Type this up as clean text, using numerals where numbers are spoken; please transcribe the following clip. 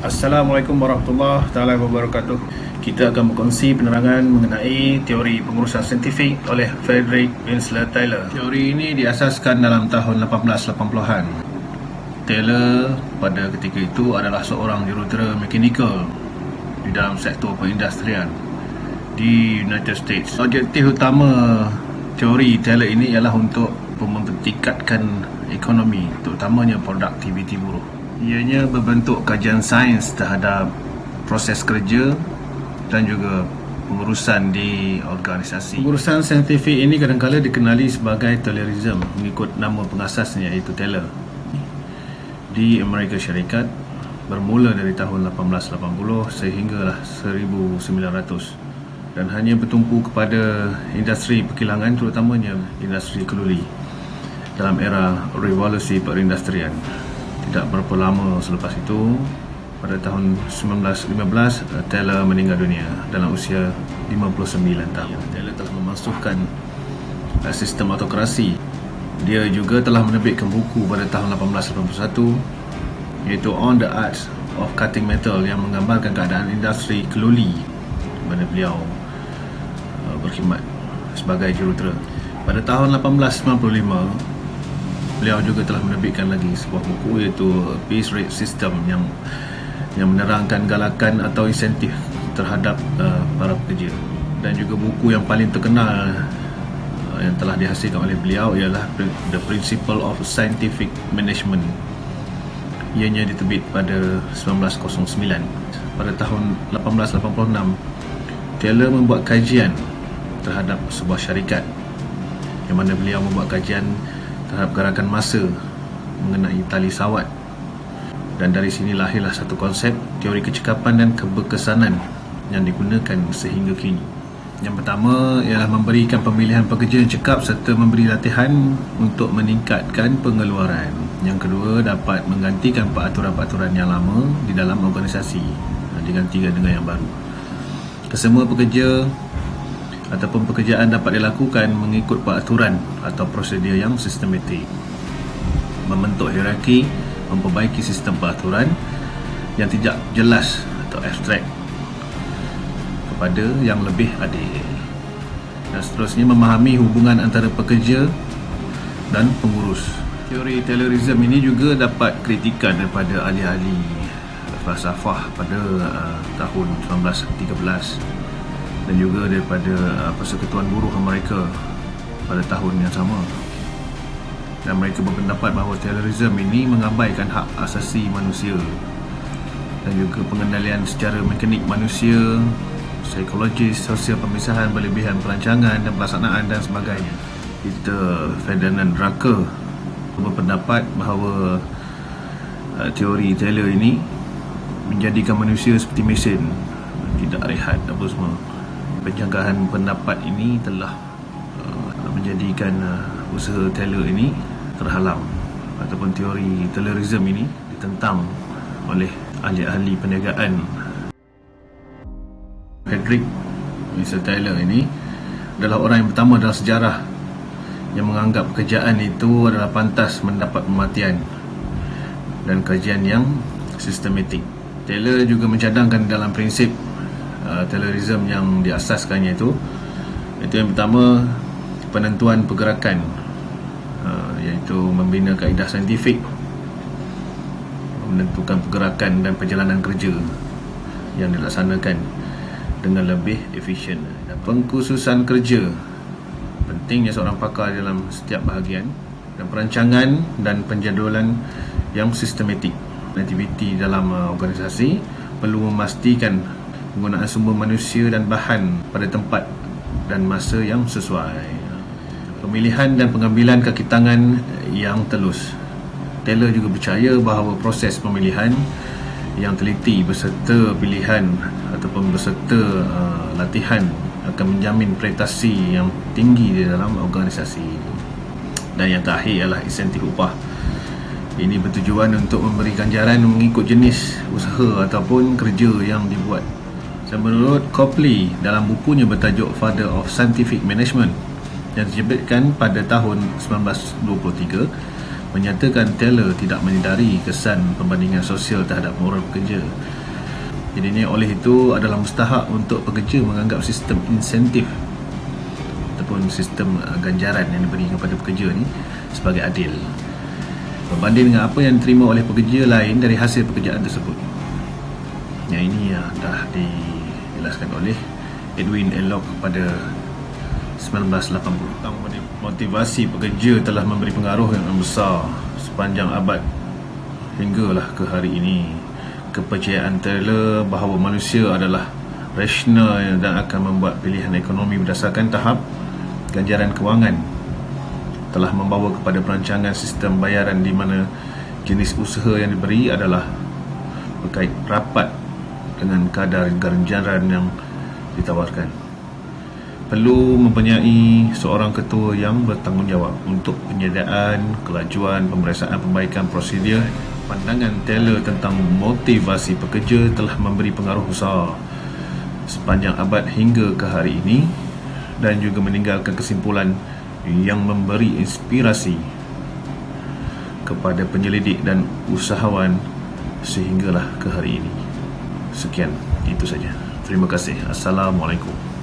Assalamualaikum warahmatullahi taala wabarakatuh. Kita akan berkongsi penerangan mengenai teori pengurusan saintifik oleh Frederick Winslow Taylor. Teori ini diasaskan dalam tahun 1880-an. Taylor pada ketika itu adalah seorang jurutera mekanikal di dalam sektor perindustrian di United States. Objektif utama teori Taylor ini ialah untuk mempertingkatkan ekonomi, terutamanya produktiviti buruh. Ianya berbentuk kajian sains terhadap proses kerja dan juga pengurusan di organisasi. Pengurusan saintifik ini kadang-kadang dikenali sebagai Taylorism mengikut nama pengasasnya iaitu Taylor di Amerika Syarikat bermula dari tahun 1880 sehinggalah 1900 dan hanya bertumpu kepada industri perkilangan, terutamanya industri keluli dalam era revolusi perindustrian. Tidak berapa lama selepas itu, pada tahun 1915, Taylor meninggal dunia dalam usia 59 tahun. Taylor telah memasukkan sistem autokrasi. Dia juga telah menerbitkan buku pada tahun 1881 iaitu On the Art of Cutting Metal yang menggambarkan keadaan industri keluli di mana beliau berkhidmat sebagai jurutera. Pada tahun 1895, beliau juga telah menerbitkan lagi sebuah buku iaitu Piece Rate System yang menerangkan galakan atau insentif terhadap para pekerja. Dan juga buku yang paling terkenal yang telah dihasilkan oleh beliau ialah The Principle of Scientific Management. Ianya diterbit pada 1909. Pada tahun 1886, Taylor membuat kajian terhadap sebuah syarikat yang mana beliau membuat kajian terhadap gerakan massa mengenai tali sawat, dan dari sini lahirlah satu konsep teori kecekapan dan keberkesanan yang digunakan sehingga kini. Yang pertama ialah memberikan pemilihan pekerja yang cekap serta memberi latihan untuk meningkatkan pengeluaran. Yang kedua, dapat menggantikan peraturan-peraturan yang lama di dalam organisasi digantikan dengan yang baru. Kesemua pekerja ataupun pekerjaan dapat dilakukan mengikut peraturan atau prosedur yang sistematik. Membentuk hierarki, memperbaiki sistem peraturan yang tidak jelas atau abstrak kepada yang lebih adil. Dan seterusnya, memahami hubungan antara pekerja dan pengurus. Teori Taylorism ini juga dapat kritikan daripada ahli-ahli falsafah pada tahun 1913 dan juga daripada Persekutuan Buruh Amerika pada tahun yang sama. Dan mereka berpendapat bahawa Taylorism ini mengabaikan hak asasi manusia dan juga pengendalian secara mekanik manusia, psikologis, sosial pemisahan, berlebihan perancangan dan pelaksanaan dan sebagainya. Peter Ferdinand Drucker berpendapat bahawa teori Taylor ini menjadikan manusia seperti mesin, tidak rehat apa semua. Penjangkaan pendapat ini telah menjadikan usaha Taylor ini terhalang, ataupun teori Taylorism ini ditentang oleh ahli-ahli perniagaan. Frederick Winslow Taylor ini adalah orang yang pertama dalam sejarah yang menganggap pekerjaan itu adalah pantas mendapat kematian dan kajian yang sistematik. Taylor juga mencadangkan dalam prinsip Taylorism yang diasaskannya itu yang pertama, penentuan pergerakan, iaitu membina kaedah saintifik, menentukan pergerakan dan perjalanan kerja yang dilaksanakan dengan lebih efisien. Dan pengkhususan kerja, pentingnya seorang pakar dalam setiap bahagian, dan perancangan dan penjadualan yang sistematik. Aktiviti dalam organisasi perlu memastikan penggunaan sumber manusia dan bahan pada tempat dan masa yang sesuai. Pemilihan dan pengambilan kaki tangan yang telus. Taylor juga percaya bahawa proses pemilihan yang teliti beserta pilihan ataupun beserta latihan akan menjamin prestasi yang tinggi di dalam organisasi. Dan yang terakhir ialah insentif upah. Ini bertujuan untuk memberi ganjaran mengikut jenis usaha ataupun kerja yang dibuat. Dan menurut Copley dalam bukunya bertajuk Father of Scientific Management yang diterbitkan pada tahun 1923, menyatakan Taylor tidak menyedari kesan pembandingan sosial terhadap moral pekerja. Jadinya oleh itu adalah mustahak untuk pekerja menganggap sistem insentif ataupun sistem ganjaran yang diberi kepada pekerja ni sebagai adil berbanding dengan apa yang diterima oleh pekerja lain dari hasil pekerjaan tersebut. Yang ini dah dijelaskan oleh Edwin Ellock pada 1980. Motivasi pekerja telah memberi pengaruh yang besar sepanjang abad hinggalah ke hari ini. Kepercayaan Taylor bahawa manusia adalah rasional dan akan membuat pilihan ekonomi berdasarkan tahap ganjaran kewangan telah membawa kepada perancangan sistem bayaran di mana jenis usaha yang diberi adalah berkait rapat dengan kadar ganjaran yang ditawarkan. Perlu mempunyai seorang ketua yang bertanggungjawab untuk penyediaan, kelajuan, pemeriksaan, perbaikan prosedur. Pandangan Taylor tentang motivasi pekerja telah memberi pengaruh besar sepanjang abad hingga ke hari ini dan juga meninggalkan kesimpulan yang memberi inspirasi kepada penyelidik dan usahawan sehinggalah ke hari ini. Sekian, itu saja. Terima kasih. Assalamualaikum.